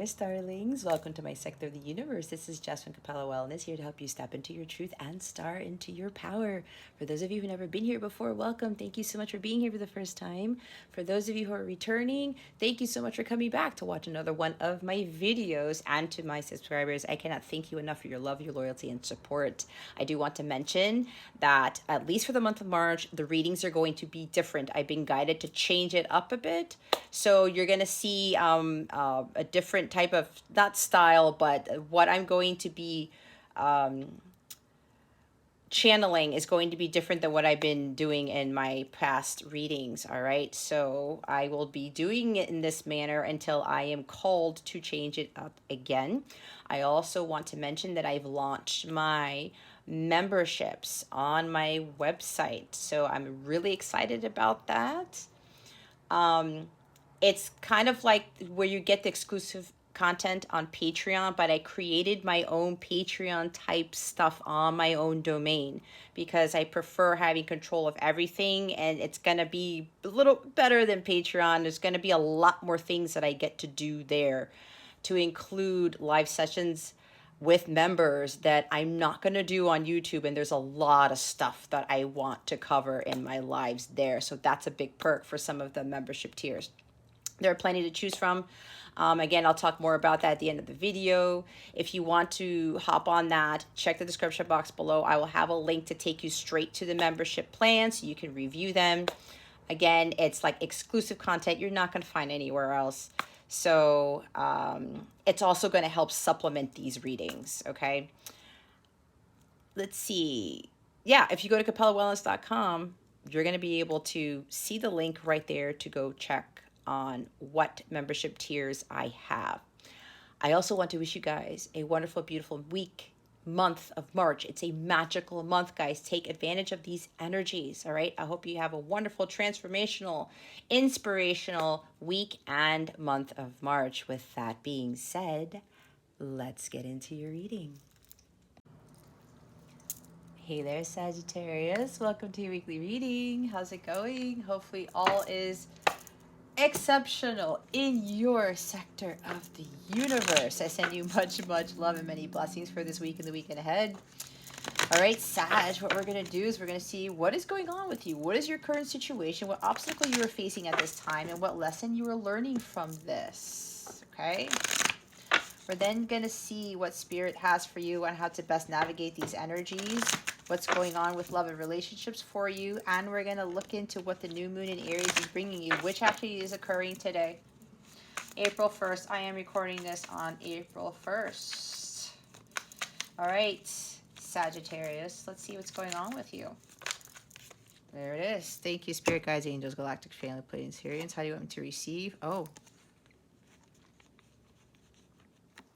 Sagittarius, darlings. Welcome to my sector of the universe. This is Jasmine Capella Wellness, here to help you step into your truth and star into your power. For those of you who've never been here before, welcome. Thank you so much for being here for the first time. For those of you who are returning, thank you so much for coming back to watch another one of my videos. And to my subscribers, I cannot thank you enough for your love, your loyalty, and support. I do want to mention that at least for the month of March, the readings are going to be different. I've been guided to change it up a bit. So you're going to see a different type of, not style, but what I'm going to be channeling is going to be different than what I've been doing in my past readings. All right. So I will be doing it in this manner until I am called to change it up again. I also want to mention that I've launched my memberships on my website. So I'm really excited about that. It's kind of like where you get the exclusive content on Patreon, but I created my own Patreon type stuff on my own domain because I prefer having control of everything, and it's going to be a little better than Patreon. There's going to be a lot more things that I get to do there, to include live sessions with members that I'm not going to do on YouTube. And there's a lot of stuff that I want to cover in my lives there. So that's a big perk for some of the membership tiers. There are plenty to choose from. Again, I'll talk more about that at the end of the video. If you want to hop on that, check the description box below. I will have a link to take you straight to the membership plan so you can review them. Again, it's like exclusive content you're not going to find anywhere else. So it's also going to help supplement these readings, okay? Let's see. Yeah, if you go to capellawellness.com, you're going to be able to see the link right there to go check on what membership tiers I have. I also want to wish you guys a wonderful, beautiful month of March. It's a magical month, guys. Take advantage of these energies, all right? I hope you have a wonderful, transformational, inspirational week and month of March. With that being said, let's get into your reading. Hey there, Sagittarius. Welcome to your weekly reading. How's it going? Hopefully all is exceptional in your sector of the universe. I send you much, much love and many blessings for this week and the weekend ahead. All right, Sag, what we're going to do is we're going to see what is going on with you. What is your current situation? What obstacle you are facing at this time? And what lesson you are learning from this? Okay. We're then going to see what Spirit has for you on how to best navigate these energies, what's going on with love and relationships for you, and we're going to look into what the new moon in Aries is bringing you, which actually is occurring today, April 1st. I am recording this on April 1st. All right, Sagittarius, let's see what's going on with you. There it is. Thank you, Spirit Guides, Angels, Galactic Family, Pleiadians. How do you want me to receive? Oh.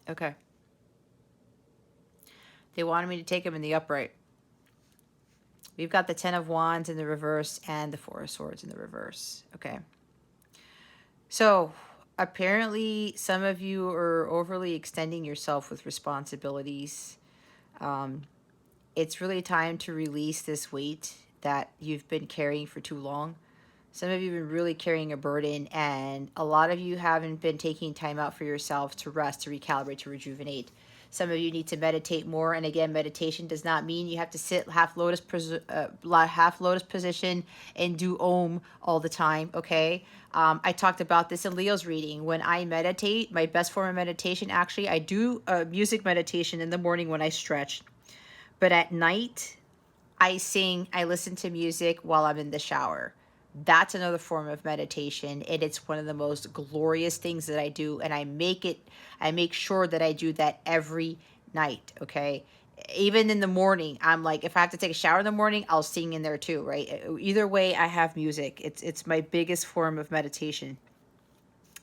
Okay. They wanted me to take them in the upright. We've got the 10 of Wands in the reverse and the 4 of Swords in the reverse. Okay. So apparently some of you are overly extending yourself with responsibilities. It's really time to release this weight that you've been carrying for too long. Some of you have been really carrying a burden, and a lot of you haven't been taking time out for yourself to rest, to recalibrate, to rejuvenate. Some of you need to meditate more, and again, meditation does not mean you have to sit half lotus position and do Om all the time, okay? I talked about this in Leo's reading. When I meditate, my best form of meditation, actually, I do music meditation in the morning when I stretch, but at night, I sing, I listen to music while I'm in the shower. That's another form of meditation, and it's one of the most glorious things that I do, and I make sure that I do that every night, okay? Even in the morning, I'm like, if I have to take a shower in the morning, I'll sing in there too, right? Either way, I have music. It's my biggest form of meditation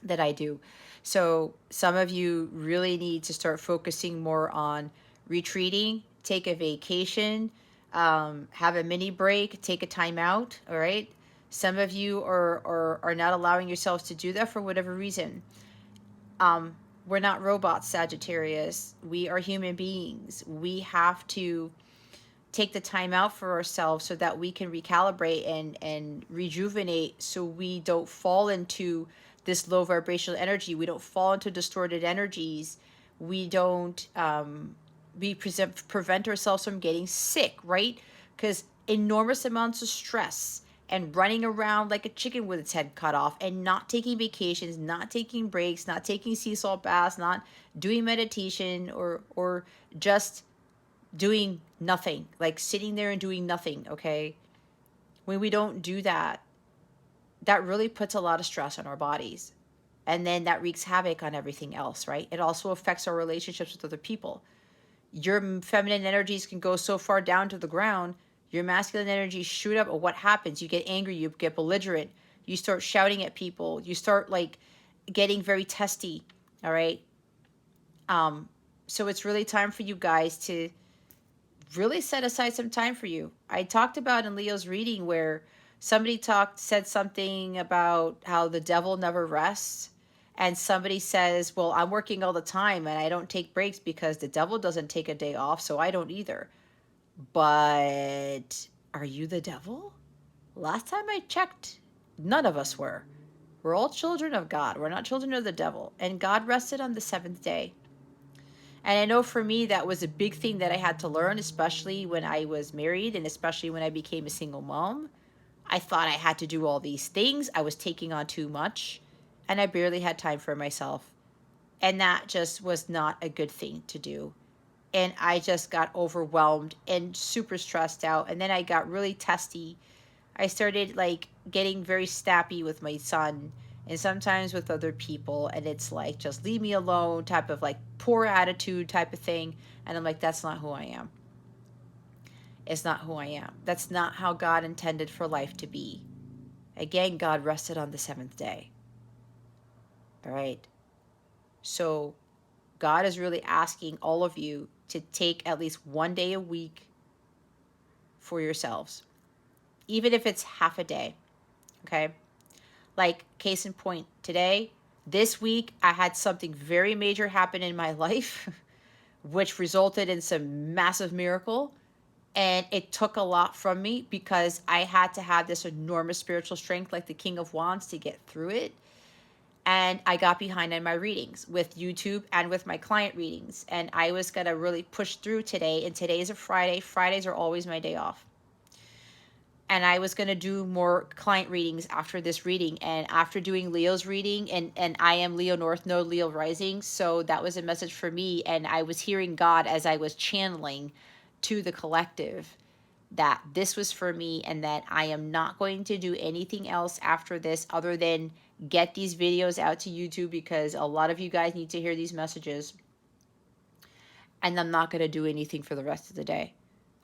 that I do. So some of you really need to start focusing more on retreating, take a vacation, have a mini break, take a time out, all right? Some of you are not allowing yourselves to do that for whatever reason. We're not robots, Sagittarius. We are human beings. We have to take the time out for ourselves so that we can recalibrate and rejuvenate, so we don't fall into this low vibrational energy. We don't fall into distorted energies. We don't prevent ourselves from getting sick, right? Because enormous amounts of stress and running around like a chicken with its head cut off and not taking vacations, not taking breaks, not taking sea salt baths, not doing meditation, or just doing nothing, like sitting there and doing nothing, okay? When we don't do that, that really puts a lot of stress on our bodies. And then that wreaks havoc on everything else, right? It also affects our relationships with other people. Your feminine energies can go so far down to the ground, your masculine energies shoot up. Or what happens? You get angry, you get belligerent, you start shouting at people, you start like getting very testy, all right? So it's really time for you guys to really set aside some time for you. I talked about in Leo's reading where somebody said something about how the devil never rests, and somebody says, well, I'm working all the time and I don't take breaks because the devil doesn't take a day off, so I don't either. But are you the devil? Last time I checked, none of us were. We're all children of God. We're not children of the devil. And God rested on the seventh day. And I know for me, that was a big thing that I had to learn, especially when I was married and especially when I became a single mom. I thought I had to do all these things. I was taking on too much and I barely had time for myself. And that just was not a good thing to do. And I just got overwhelmed and super stressed out. And then I got really testy. I started like getting very snappy with my son and sometimes with other people. And it's like, just leave me alone type of like poor attitude type of thing. And I'm like, that's not who I am. It's not who I am. That's not how God intended for life to be. Again, God rested on the seventh day. All right. So God is really asking all of you to take at least one day a week for yourselves, even if it's half a day. Okay. Like, case in point, today, this week, I had something very major happen in my life, which resulted in some massive miracle. And it took a lot from me because I had to have this enormous spiritual strength like the King of Wands to get through it. And I got behind on my readings with YouTube and with my client readings. And I was going to really push through today. And today is a Friday. Fridays are always my day off. And I was going to do more client readings after this reading. And after doing Leo's reading, and I am Leo North Node, Leo Rising. So that was a message for me. And I was hearing God as I was channeling to the collective that this was for me and that I am not going to do anything else after this other than get these videos out to YouTube because a lot of you guys need to hear these messages. And I'm not going to do anything for the rest of the day.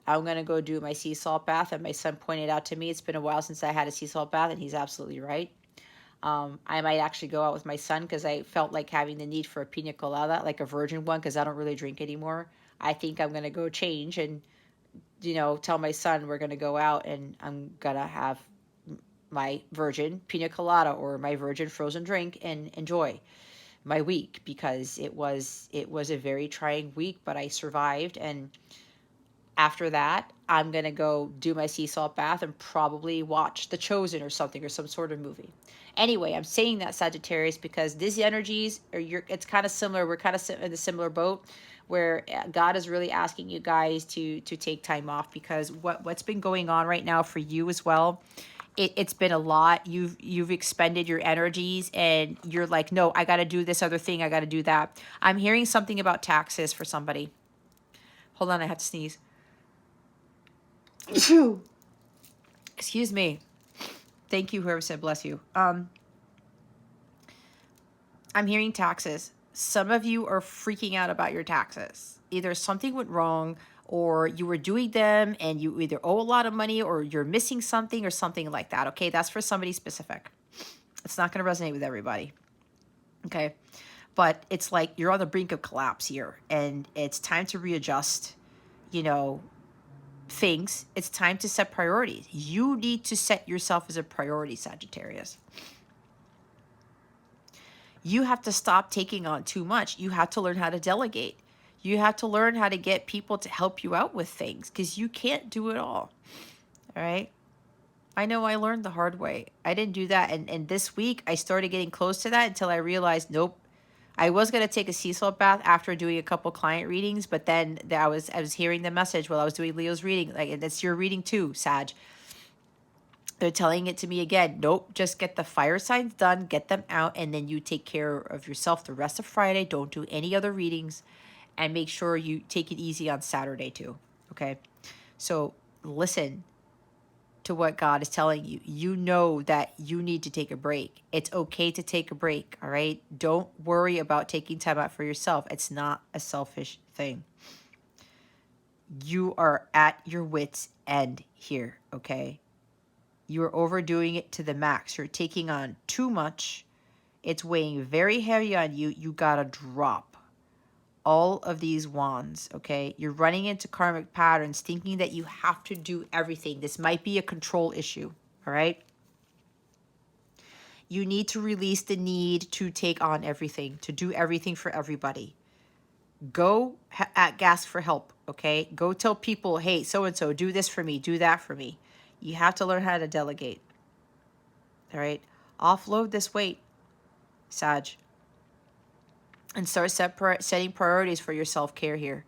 I'm going to go do my sea salt bath. And my son pointed out to me, it's been a while since I had a sea salt bath, and he's absolutely right. I might actually go out with my son because I felt like having the need for a pina colada, like a virgin one, because I don't really drink anymore. I think I'm going to go change and, tell my son we're going to go out and I'm going to have my virgin pina colada or my virgin frozen drink and enjoy my week because it was a very trying week, but I survived. And after that, I'm going to go do my sea salt bath and probably watch The Chosen or something or some sort of movie. Anyway, I'm saying that, Sagittarius, because these energies it's kind of similar. We're kind of in a similar boat where God is really asking you guys to take time off because what's been going on right now for you as well, it's been a lot. You've expended your energies and you're like, no, I got to do this other thing. I got to do that. I'm hearing something about taxes for somebody. Hold on, I have to sneeze. Excuse me. Thank you, whoever said bless you. I'm hearing taxes. Some of you are freaking out about your taxes. Either something went wrong or you were doing them and you either owe a lot of money or you're missing something or something like that. Okay, that's for somebody specific. It's not going to resonate with everybody. Okay, but it's like you're on the brink of collapse here and it's time to readjust, things. It's time to set priorities. You need to set yourself as a priority, Sagittarius. You have to stop taking on too much. You have to learn how to delegate. You have to learn how to get people to help you out with things because you can't do it all. All right? I know, I learned the hard way. I didn't do that. And this week I started getting close to that until I realized, nope. I was gonna take a sea salt bath after doing a couple client readings, but then I was hearing the message while I was doing Leo's reading. Like, that's your reading too, Sag. They're telling it to me again. Nope, just get the fire signs done, get them out, and then you take care of yourself the rest of Friday. Don't do any other readings, and make sure you take it easy on Saturday too. Okay? So listen to what God is telling you. You know that you need to take a break. It's okay to take a break, all right? Don't worry about taking time out for yourself. It's not a selfish thing. You are at your wits' end here, okay? You're overdoing it to the max. You're taking on too much. It's weighing very heavy on you. You gotta drop all of these wands, okay? You're running into karmic patterns thinking that you have to do everything. This might be a control issue, all right? You need to release the need to take on everything, to do everything for everybody. Go ask for help, okay? Go tell people, hey, so-and-so, do this for me, do that for me. You have to learn how to delegate, all right? Offload this weight, Sag, and start setting priorities for your self-care here,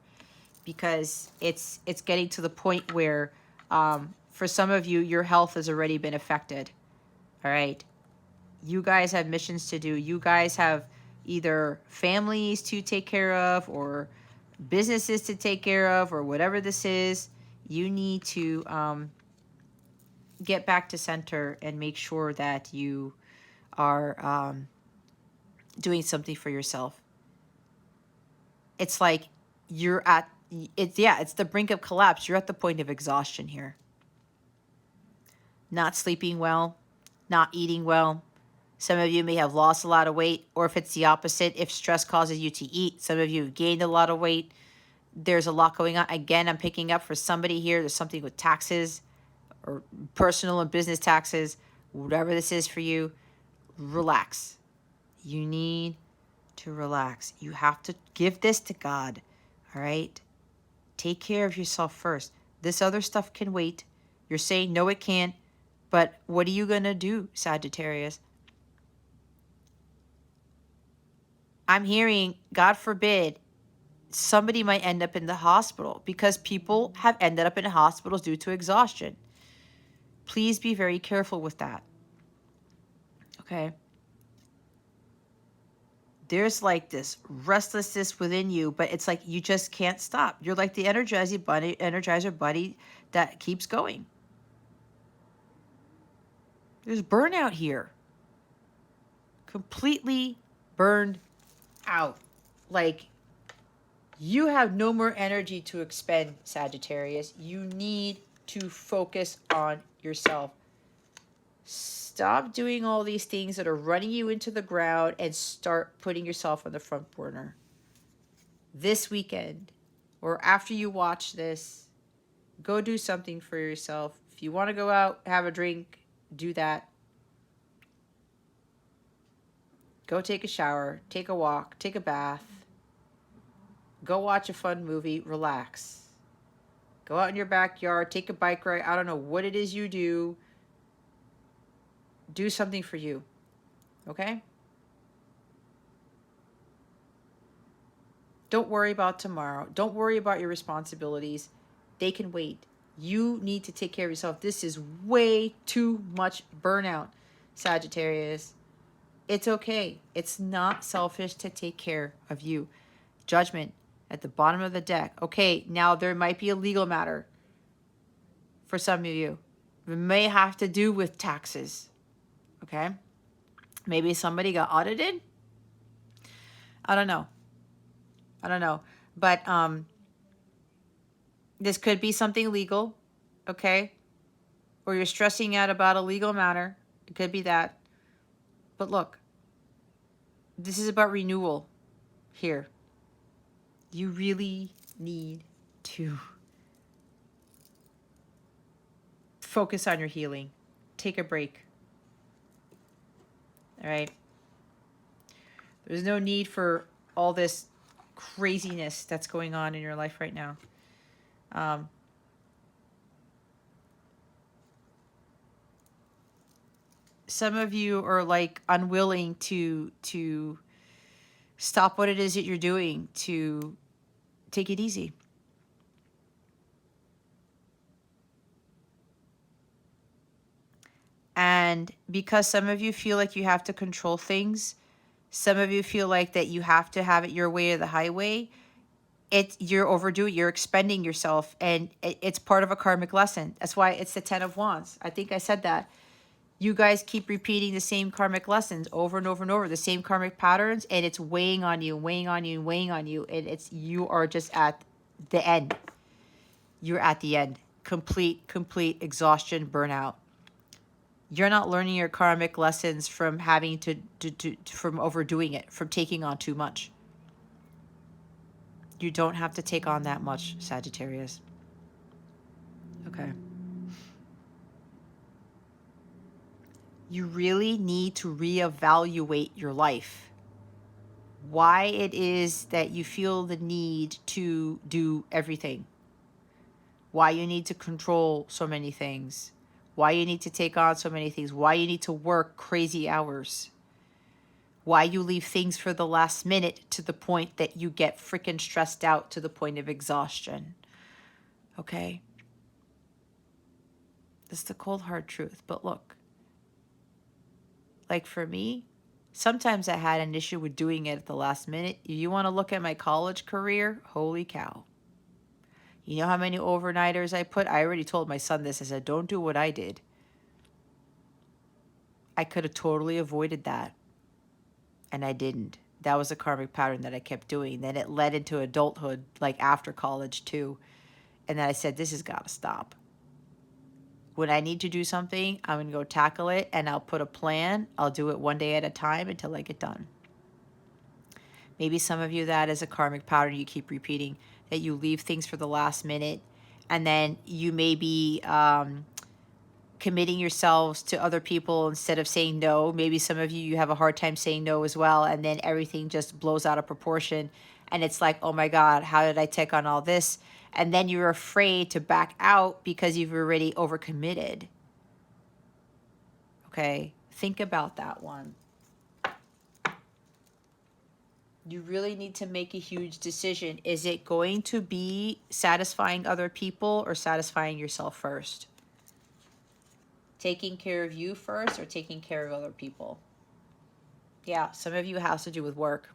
because it's getting to the point where for some of you, your health has already been affected, all right? You guys have missions to do. You guys have either families to take care of or businesses to take care of or whatever this is. You need to get back to center and make sure that you are doing something for yourself. It's like you're at it's the brink of collapse. You're at the point of exhaustion here. Not sleeping well, not eating well. Some of you may have lost a lot of weight, or if it's the opposite, if stress causes you to eat, some of you gained a lot of weight. There's a lot going on. Again, I'm picking up for somebody here. There's something with taxes or personal and business taxes. Whatever this is for you, relax. You need to relax. You have to give this to God, all right? Take care of yourself first. This other stuff can wait. You're saying, no, it can't. But what are you going to do, Sagittarius? I'm hearing, God forbid, somebody might end up in the hospital, because people have ended up in hospitals due to exhaustion. Please be very careful with that. Okay? There's like this restlessness within you, but it's like you just can't stop. You're like the Energizer Buddy that keeps going. There's burnout here. Completely burned out. Like, you have no more energy to expend, Sagittarius. You need to focus on yourself. Stop doing all these things that are running you into the ground and start putting yourself on the front burner. This weekend, or after you watch this, go do something for yourself. If you want to go out, have a drink, do that. Go take a shower, take a walk, take a bath. Go watch a fun movie, relax. Go out in your backyard, take a bike ride. I don't know what it is you do. Do something for you, okay? Don't worry about tomorrow. Don't worry about your responsibilities. They can wait. You need to take care of yourself. This is way too much burnout, Sagittarius. It's okay. It's not selfish to take care of you. Judgment at the bottom of the deck. Okay, now there might be a legal matter for some of you. It may have to do with taxes. Okay? Maybe somebody got audited. I don't know. But this could be something legal, okay? Or you're stressing out about a legal matter. It could be that. But look, this is about renewal here. You really need to focus on your healing. Take a break. All right? There's no need for all this craziness that's going on in your life right now. some of you are like unwilling to stop what it is that you're doing, to take it easy. And because some of you feel like you have to control things, some of you feel like that you have to have it your way or the highway, you're overdoing, you're expending yourself, and it's part of a karmic lesson. That's why it's the 10 of Wands. I think I said that. You guys keep repeating the same karmic lessons over and over and over, the same karmic patterns, and it's weighing on you, weighing on you, weighing on you, and you are just at the end. You're at the end. Complete exhaustion, burnout. You're not learning your karmic lessons from having from overdoing it, from taking on too much. You don't have to take on that much, Sagittarius. Okay. You really need to reevaluate your life. Why it is that you feel the need to do everything. Why you need to control so many things. Why you need to take on so many things. Why you need to work crazy hours. Why you leave things for the last minute to the point that you get freaking stressed out to the point of exhaustion. Okay? This is the cold hard truth. But look, like for me, sometimes I had an issue with doing it at the last minute. You want to look at my college career? Holy cow. You know how many overnighters I put? I already told my son this. I said, don't do what I did. I could have totally avoided that. And I didn't. That was a karmic pattern that I kept doing. Then it led into adulthood, like after college too. And then I said, this has got to stop. When I need to do something, I'm going to go tackle it, and I'll put a plan. I'll do it one day at a time until I get done. Maybe some of you, that is a karmic pattern you keep repeating, that you leave things for the last minute, and then you may be committing yourselves to other people instead of saying no. Maybe some of you have a hard time saying no as well, and then everything just blows out of proportion, and it's like, oh my God, how did I take on all this? And then you're afraid to back out because you've already overcommitted. Okay, think about that one. You really need to make a huge decision. Is it going to be satisfying other people or satisfying yourself first? Taking care of you first or taking care of other people? Yeah, some of you has to do with work.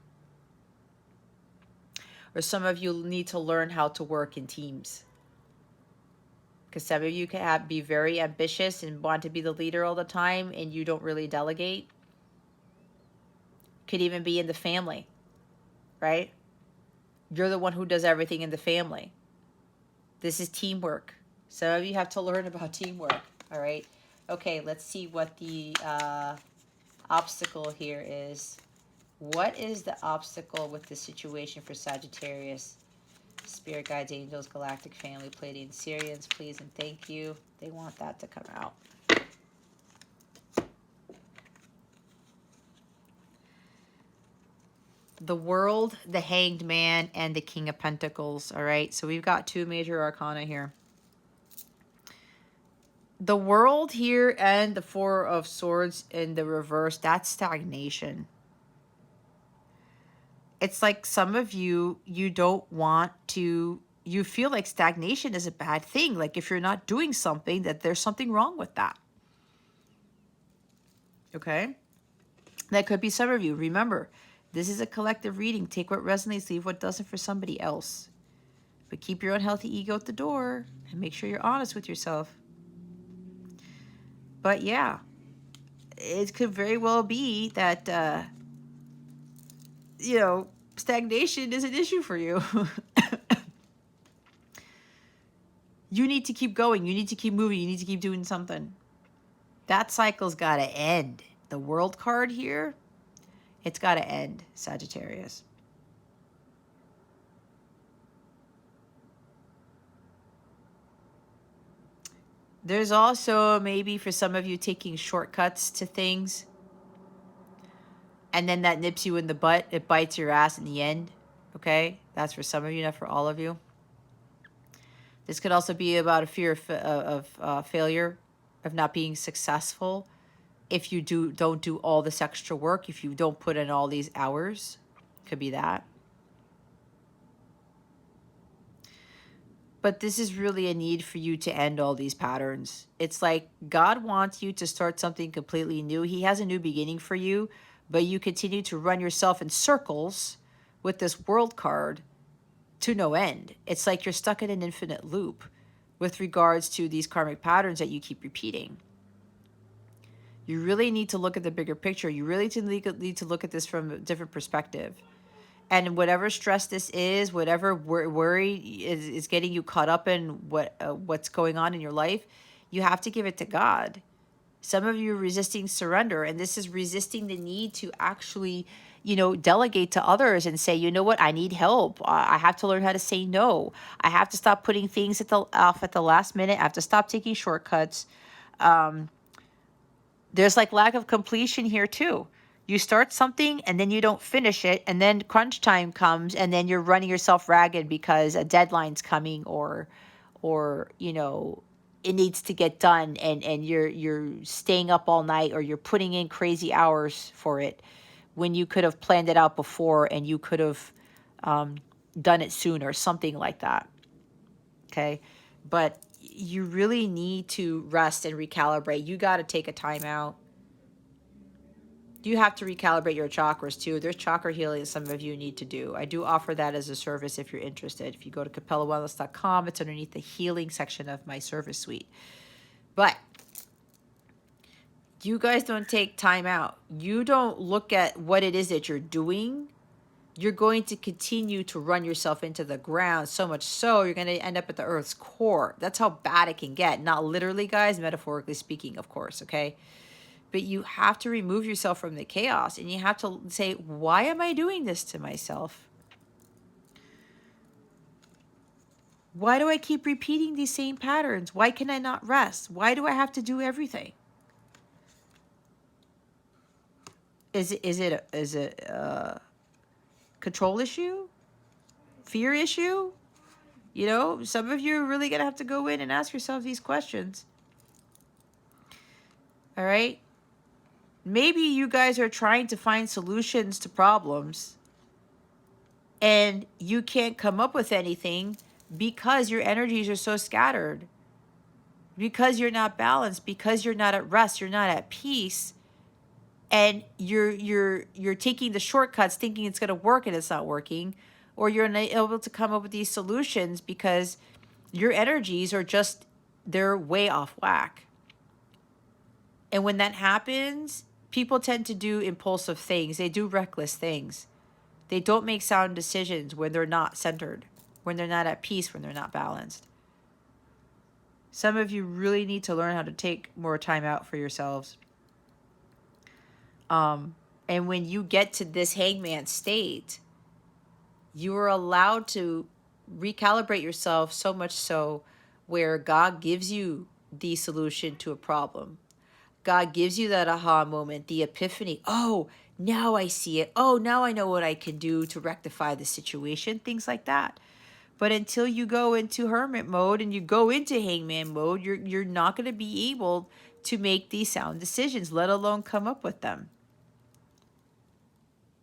Or some of you need to learn how to work in teams. Because some of you can be very ambitious and want to be the leader all the time, and you don't really delegate. Could even be in the family, right? You're the one who does everything in the family. This is teamwork. Some of you have to learn about teamwork, all right? Okay, let's see what the obstacle here is. What is the obstacle with the situation for Sagittarius? Spirit guides, angels, galactic family, Pleiadian, Syrians, please and thank you. They want that to come out. The World, the Hanged Man, and the King of Pentacles, all right? So we've got two major arcana here. The World here and the Four of Swords in the reverse, that's stagnation. It's like some of you, you don't want to, you feel like stagnation is a bad thing. Like if you're not doing something, that there's something wrong with that. Okay? That could be some of you. Remember, this is a collective reading. Take what resonates, leave what doesn't for somebody else. But keep your unhealthy ego at the door and make sure you're honest with yourself. But yeah, it could very well be that, you know, stagnation is an issue for you. You need to keep going. You need to keep moving. You need to keep doing something. That cycle's got to end. The World card here, it's got to end, Sagittarius. There's also maybe for some of you taking shortcuts to things, and then that nips you in the butt. It bites your ass in the end. Okay? That's for some of you, not for all of you. This could also be about a fear of failure, of not being successful. if you don't do all this extra work, if you don't put in all these hours, could be that. But this is really a need for you to end all these patterns. It's like God wants you to start something completely new. He has a new beginning for you, but you continue to run yourself in circles with this world card to no end. It's like you're stuck in an infinite loop with regards to these karmic patterns that you keep repeating. You really need to look at the bigger picture. You really need to look at this from a different perspective. And whatever stress this is, whatever worry is getting you caught up in what's going on in your life, you have to give it to God. Some of you are resisting surrender, and this is resisting the need to actually, delegate to others and say, you know what, I need help. I have to learn how to say no. I have to stop putting things off at the last minute. I have to stop taking shortcuts. There's like lack of completion here too. You start something and then you don't finish it, and then crunch time comes and then you're running yourself ragged because a deadline's coming, or it needs to get done, and you're staying up all night, or you're putting in crazy hours for it when you could have planned it out before, and you could have done it sooner, something like that. Okay. But you really need to rest and recalibrate. You got to take a time out. You have to recalibrate your chakras too. There's chakra healing some of you need to do. I do offer that as a service if you're interested. If you go to capellawellness.com, it's underneath the healing section of my service suite. But you guys don't take time out. You don't look at what it is that you're doing. You're going to continue to run yourself into the ground, so much so you're going to end up at the earth's core. That's how bad it can get. Not literally, guys, metaphorically speaking, of course, okay? But you have to remove yourself from the chaos, and you have to say, why am I doing this to myself? Why do I keep repeating these same patterns? Why can I not rest? Why do I have to do everything? Is it a control issue? Fear issue? Some of you are really going to have to go in and ask yourself these questions. All right? Maybe you guys are trying to find solutions to problems and you can't come up with anything because your energies are so scattered, because you're not balanced, because you're not at rest, you're not at peace, and you're taking the shortcuts thinking it's going to work and it's not working, or you're not able to come up with these solutions because your energies are just, they're way off whack. And when that happens, people tend to do impulsive things. They do reckless things. They don't make sound decisions when they're not centered, when they're not at peace, when they're not balanced. Some of you really need to learn how to take more time out for yourselves. And when you get to this hangman state, you are allowed to recalibrate yourself, so much so where God gives you the solution to a problem. God gives you that aha moment, the epiphany. Oh, now I see it. Oh, now I know what I can do to rectify the situation, things like that. But until you go into hermit mode and you go into hangman mode, you're not going to be able to make these sound decisions, let alone come up with them.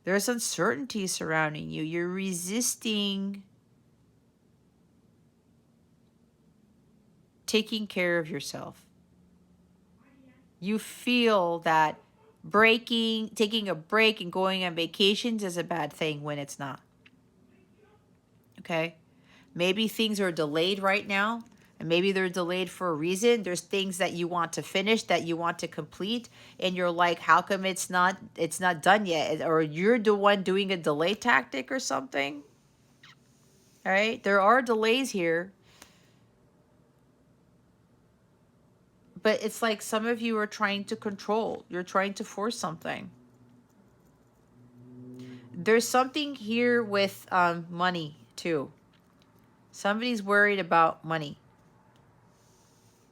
There's uncertainty surrounding you. You're resisting taking care of yourself. You feel that taking a break and going on vacations is a bad thing when it's not. Okay? Maybe things are delayed right now, and maybe they're delayed for a reason. There's things that you want to finish, that you want to complete, and you're like, how come it's not done yet? Or you're the one doing a delay tactic or something. All right? There are delays here. But it's like some of you are trying to control. You're trying to force something. There's something here with money too. Somebody's worried about money.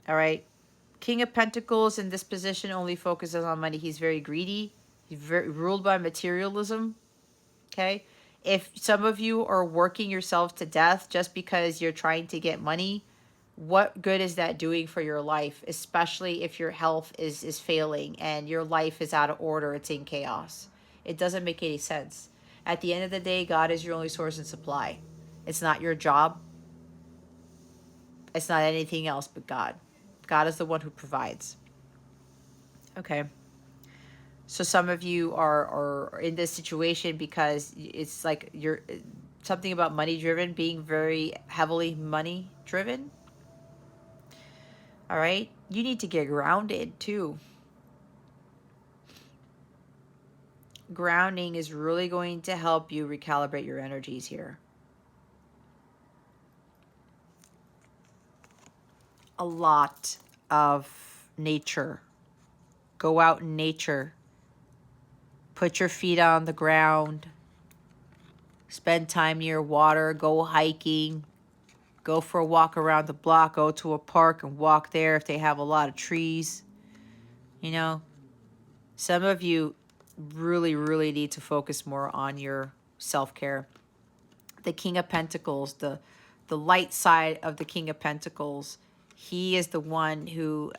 All right. King of Pentacles in this position only focuses on money. He's very greedy. He's very ruled by materialism. Okay. If some of you are working yourself to death just because you're trying to get money, what good is that doing for your life, especially if your health is failing and your life is out of order, it's in chaos? It doesn't make any sense. At the end of the day, God is your only source and supply. It's not your job. It's not anything else but God. God is the one who provides. Okay. So some of you are in this situation because it's like you're something about money driven, being very heavily money driven. All right. You need to get grounded too. Grounding is really going to help you recalibrate your energies here. A lot of nature. Go out in nature. Put your feet on the ground. Spend time near water. Go hiking. Go for a walk around the block. Go to a park and walk there if they have a lot of trees. You know, some of you really, really need to focus more on your self-care. The King of Pentacles, the light side of the King of Pentacles, he is the one who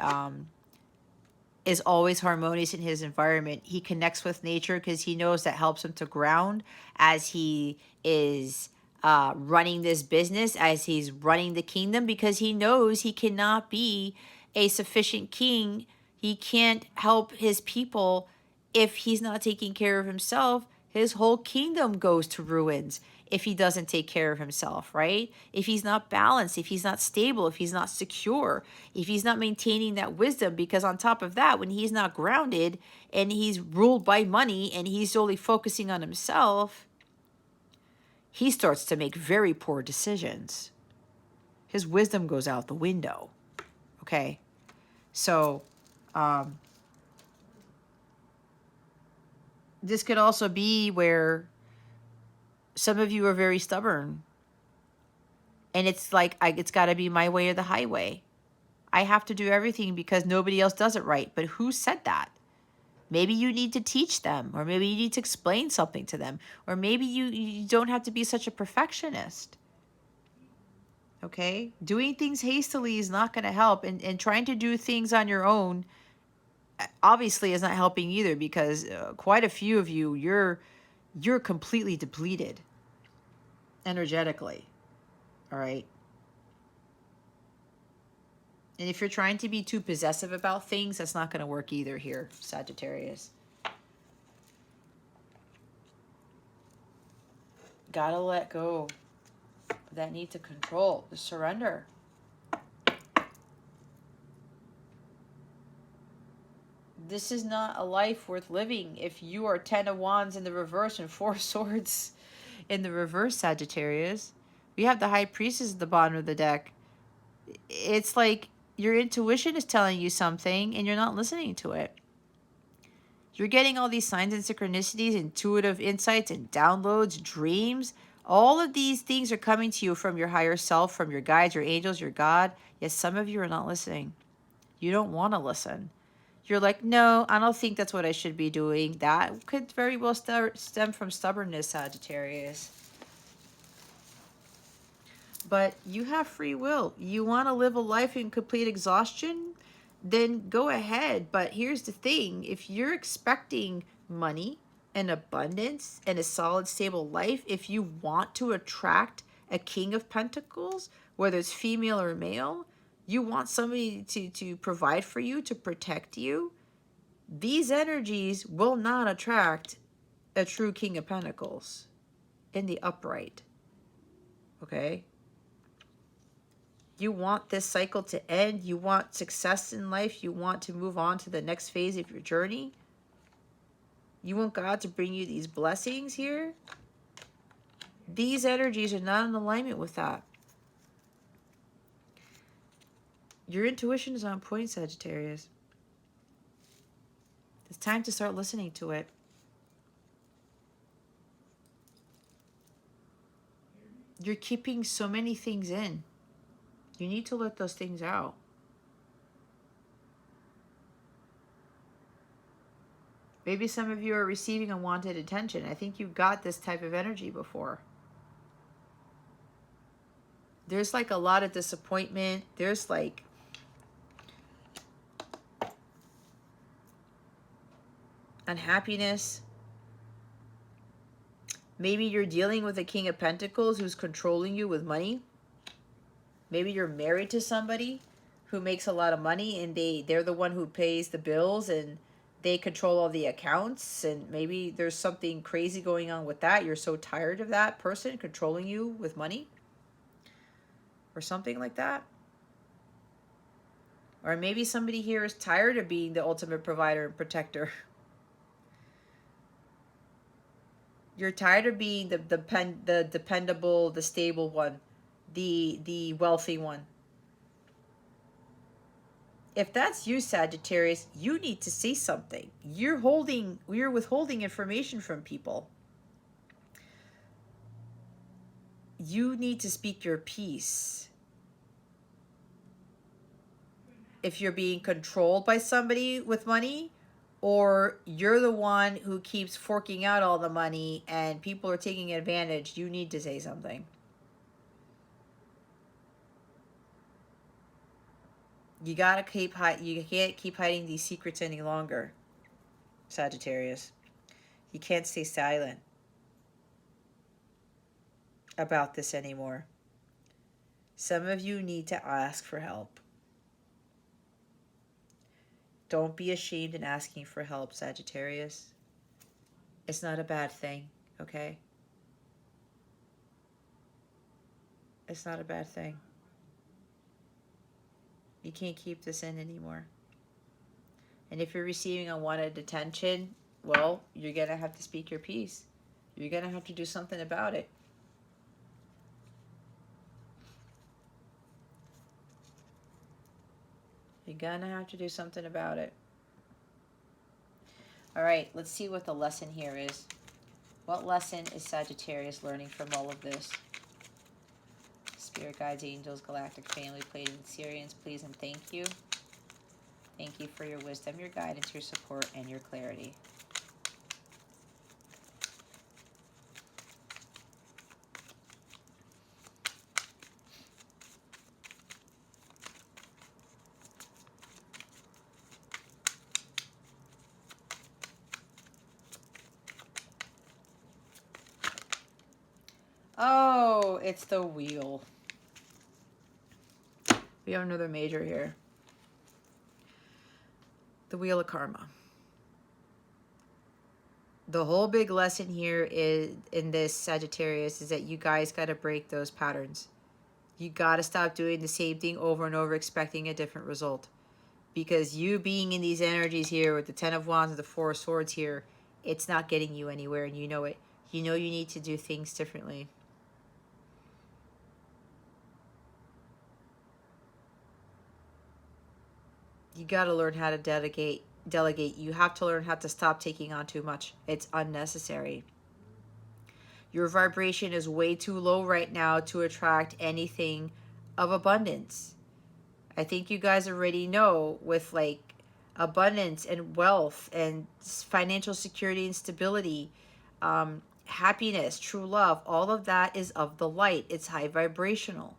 is always harmonious in his environment. He connects with nature because he knows that helps him to ground as he is running this business, as he's running the kingdom, because he knows he cannot be a sufficient king. He can't help his people if he's not taking care of himself. His whole kingdom goes to ruins if he doesn't take care of himself, right? If he's not balanced, if he's not stable, if he's not secure, if he's not maintaining that wisdom, because on top of that, when he's not grounded and he's ruled by money and he's solely focusing on himself, he starts to make very poor decisions. His wisdom goes out the window, okay? So, this could also be where some of you are very stubborn. And it's like, it's got to be my way or the highway. I have to do everything because nobody else does it right. But who said that? Maybe you need to teach them, or maybe you need to explain something to them, or maybe you don't have to be such a perfectionist. Okay? Doing things hastily is not going to help. And trying to do things on your own obviously is not helping either, because quite a few of you, you're completely depleted energetically. All right? And if you're trying to be too possessive about things, that's not going to work either here, Sagittarius. Gotta let go of that need to control, the surrender. This is not a life worth living if you are 10 of Wands in the reverse and 4 Swords in the reverse, Sagittarius. We have the High Priestess at the bottom of the deck. It's like your intuition is telling you something and you're not listening to it. You're getting all these signs and synchronicities, intuitive insights and downloads, dreams. All of these things are coming to you from your higher self, from your guides, your angels, your God. Yet some of you are not listening. You don't want to listen. You're like, no, I don't think that's what I should be doing. That could very well stem from stubbornness, Sagittarius. But you have free will. You want to live a life in complete exhaustion? Then go ahead. But here's the thing. If you're expecting money and abundance and a solid, stable life, if you want to attract a King of Pentacles, whether it's female or male, you want somebody to provide for you, to protect you, these energies will not attract a true King of Pentacles in the upright. Okay? You want this cycle to end. You want success in life. You want to move on to the next phase of your journey. You want God to bring you these blessings here. These energies are not in alignment with that. Your intuition is on point, Sagittarius. It's time to start listening to it. You're keeping so many things in. You need to let those things out. Maybe some of you are receiving unwanted attention. I think you've got this type of energy before. There's like a lot of disappointment. There's like unhappiness. Maybe you're dealing with a King of Pentacles who's controlling you with money. Maybe you're married to somebody who makes a lot of money and they're the one who pays the bills and they control all the accounts, and maybe there's something crazy going on with that. You're so tired of that person controlling you with money or something like that. Or maybe somebody here is tired of being the ultimate provider and protector. You're tired of being the dependable, the stable one, the wealthy one. If that's you, Sagittarius, you need to say something. You're withholding information from people. You need to speak your piece. If you're being controlled by somebody with money, or you're the one who keeps forking out all the money and people are taking advantage, you need to say something. You can't keep hiding these secrets any longer, Sagittarius. You can't stay silent about this anymore. Some of you need to ask for help. Don't be ashamed in asking for help, Sagittarius. It's not a bad thing, okay? It's not a bad thing. You can't keep this in anymore. And if you're receiving unwanted attention, well, you're going to have to speak your piece. You're going to have to do something about it. You're going to have to do something about it. All right, let's see what the lesson here is. What lesson is Sagittarius learning from all of this? Spirit guides, angels, galactic family, Pleiadian Sirians, please and thank you. Thank you for your wisdom, your guidance, your support, and your clarity. Oh, it's the wheel. We have another major here. The wheel of karma. The whole big lesson here is in this Sagittarius is that you guys got to break those patterns. You got to stop doing the same thing over and over expecting a different result. Because you being in these energies here with the 10 of Wands and the 4 of Swords here, it's not getting you anywhere and you know it. You know you need to do things differently. You got to learn how to delegate. You have to learn how to stop taking on too much. It's unnecessary. Your vibration is way too low right now to attract anything of abundance. I think you guys already know with like abundance and wealth and financial security and stability, happiness, true love, all of that is of the light. It's high vibrational.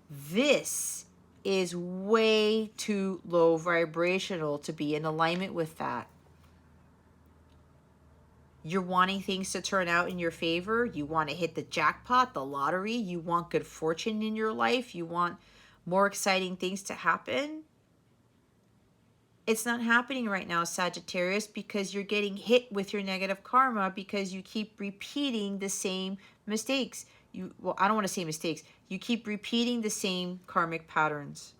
This is way too low vibrational to be in alignment with that. You're wanting things to turn out in your favor. You want to hit the jackpot, the lottery. You want good fortune in your life. You want more exciting things to happen. It's not happening right now, Sagittarius, because you're getting hit with your negative karma because you keep repeating the same mistakes. Well, I don't want to say mistakes. You keep repeating the same karmic patterns.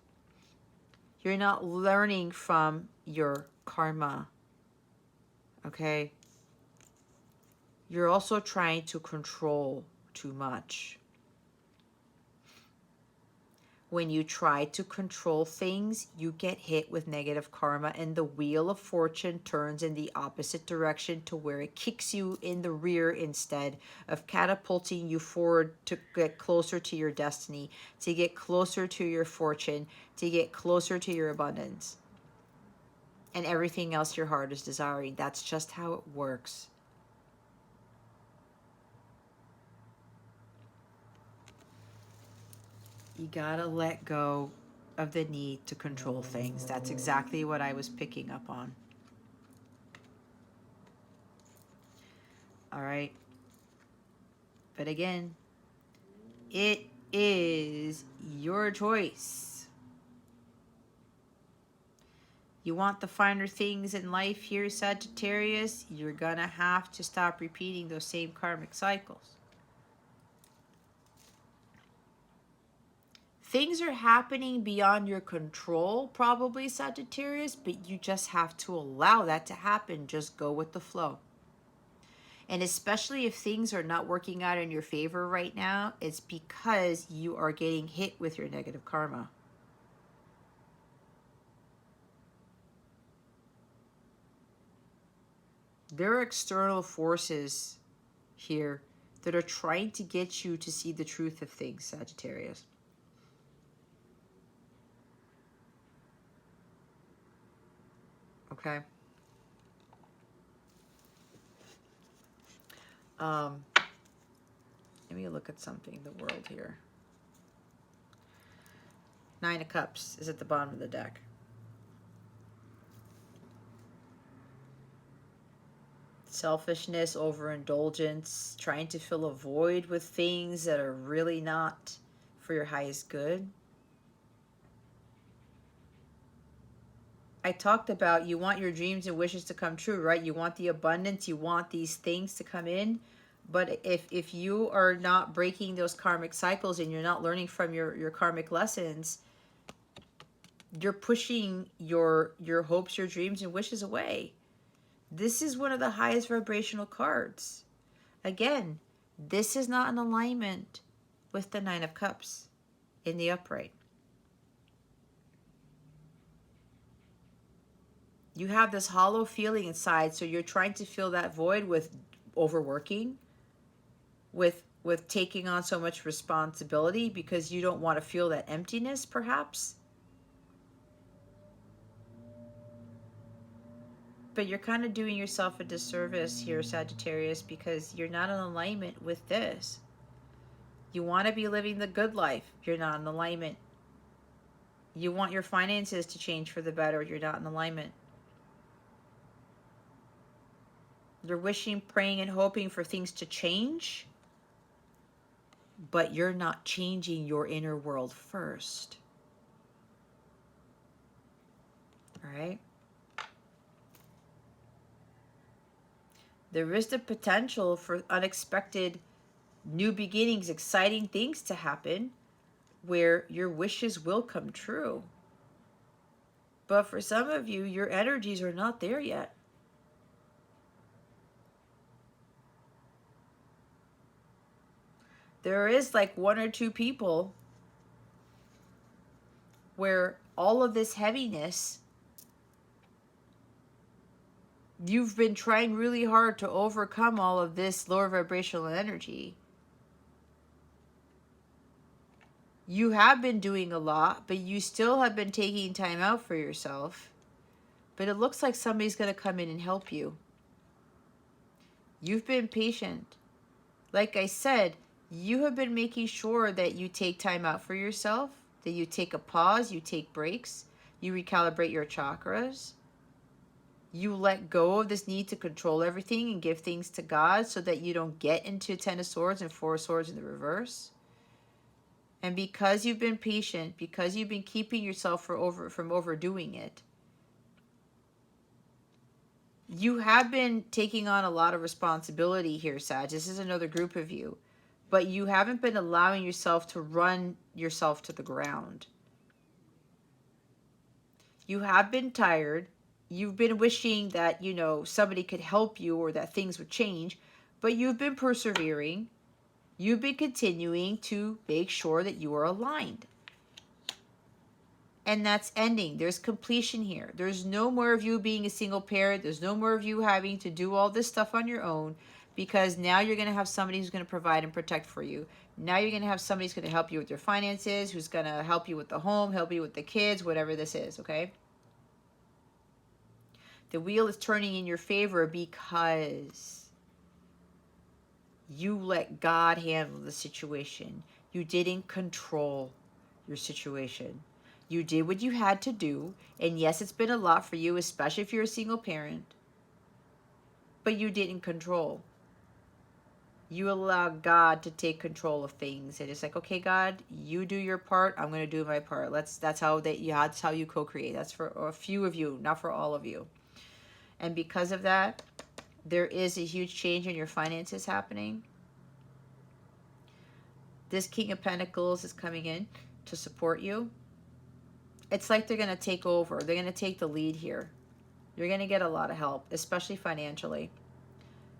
You're not learning from your karma. Okay? You're also trying to control too much. When you try to control things, you get hit with negative karma, and the wheel of fortune turns in the opposite direction to where it kicks you in the rear instead of catapulting you forward to get closer to your destiny, to get closer to your fortune, to get closer to your abundance and everything else your heart is desiring. That's just how it works. You gotta let go of the need to control things. That's exactly what I was picking up on. All right. But again, it is your choice. You want the finer things in life here, Sagittarius, you're gonna have to stop repeating those same karmic cycles. Things are happening beyond your control, probably, Sagittarius, but you just have to allow that to happen. Just go with the flow. And especially if things are not working out in your favor right now, it's because you are getting hit with your negative karma. There are external forces here that are trying to get you to see the truth of things, Sagittarius. Okay. Let me look at something, the world here. Nine of Cups is at the bottom of the deck. Selfishness, overindulgence, trying to fill a void with things that are really not for your highest good. I talked about you want your dreams and wishes to come true, right? You want the abundance, you want these things to come in. But if you are not breaking those karmic cycles and you're not learning from your karmic lessons, you're pushing your hopes, your dreams, and wishes away. This is one of the highest vibrational cards. Again, this is not in alignment with the Nine of Cups in the upright. You have this hollow feeling inside, so you're trying to fill that void with overworking, with taking on so much responsibility because you don't want to feel that emptiness, perhaps. But you're kind of doing yourself a disservice here, Sagittarius, because you're not in alignment with this. You want to be living the good life. You're not in alignment. You want your finances to change for the better. You're not in alignment. You're wishing, praying, and hoping for things to change, but you're not changing your inner world first. All right? There is the potential for unexpected new beginnings, exciting things to happen where your wishes will come true. But for some of you, your energies are not there yet. There is like one or two people where all of this heaviness, you've been trying really hard to overcome all of this lower vibrational energy. You have been doing a lot, but you still have been taking time out for yourself. But it looks like somebody's going to come in and help you. You've been patient. Like I said, you have been making sure that you take time out for yourself, that you take a pause, you take breaks, you recalibrate your chakras. You let go of this need to control everything and give things to God so that you don't get into Ten of Swords and Four of Swords in the reverse. And because you've been patient, because you've been keeping yourself from overdoing it, you have been taking on a lot of responsibility here, Sag. This is another group of you. But you haven't been allowing yourself to run yourself to the ground. You have been tired. You've been wishing that, somebody could help you or that things would change. But you've been persevering. You've been continuing to make sure that you are aligned. And that's ending. There's completion here. There's no more of you being a single parent. There's no more of you having to do all this stuff on your own, because now you're going to have somebody who's going to provide and protect for you. Now you're going to have somebody who's going to help you with your finances, who's going to help you with the home, help you with the kids, whatever this is, okay? The wheel is turning in your favor because you let God handle the situation. You didn't control. your situation. You did what you had to do. And yes, it's been a lot for you, especially if you're a single parent. But you didn't control. You allow God to take control of things. And it's like, okay, God, you do your part. I'm going to do my part. That's how that's how you co-create. That's for a few of you, not for all of you. And because of that, there is a huge change in your finances happening. This King of Pentacles is coming in to support you. It's like they're going to take over. They're going to take the lead here. You're going to get a lot of help, especially financially.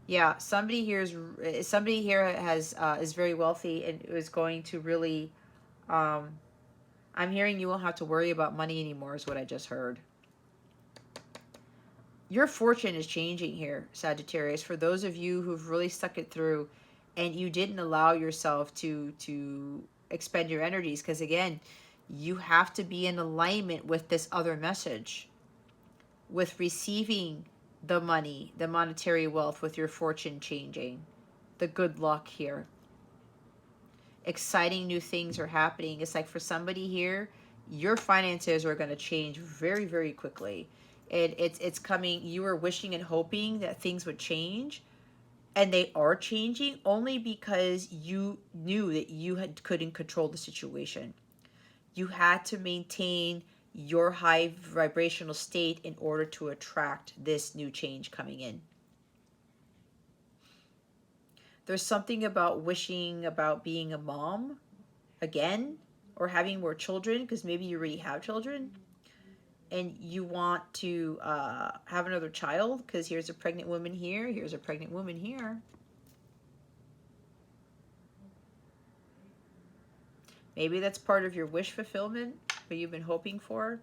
Yeah, somebody here is very wealthy and is going to really. I'm hearing you won't have to worry about money anymore. Is what I just heard. Your fortune is changing here, Sagittarius. For those of you who've really stuck it through, and you didn't allow yourself to expend your energies, because again, you have to be in alignment with this other message, with receiving the money, the monetary wealth, with your fortune changing, the good luck here. Exciting new things are happening. It's like for somebody here, your finances are going to change very, very quickly. It's coming. You were wishing and hoping that things would change, and they are changing only because you knew that you couldn't control the situation. You had to maintain your high vibrational state in order to attract this new change coming in. There's something about wishing about being a mom again, or having more children, because maybe you already have children and you want to have another child, because here's a pregnant woman here, here's a pregnant woman here. Maybe that's part of your wish fulfillment, what you've been hoping for.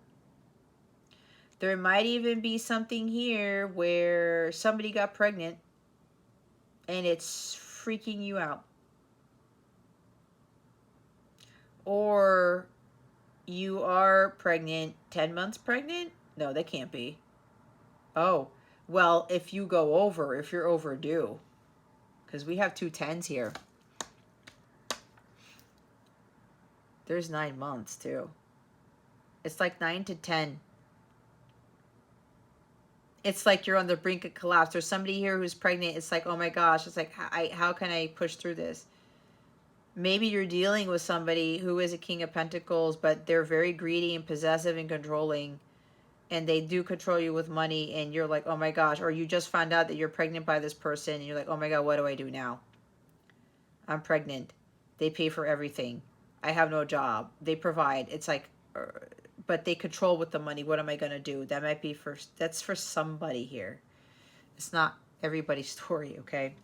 There might even be something here where somebody got pregnant and it's freaking you out. Or you are pregnant, 10 months pregnant? No, that can't be. Oh, well, if you go over, if you're overdue, because we have 2 10s here. There's 9 months too. It's like 9 to 10. It's like you're on the brink of collapse. There's somebody here who's pregnant. It's like, oh my gosh. It's like, how can I push through this? Maybe you're dealing with somebody who is a King of Pentacles, but they're very greedy and possessive and controlling. And they do control you with money. And you're like, oh my gosh. Or you just found out that you're pregnant by this person. And you're like, oh my God, what do I do now? I'm pregnant. They pay for everything. I have no job. They provide. It's like, but they control with the money. What am I going to do? That might be that's for somebody here. It's not everybody's story, okay?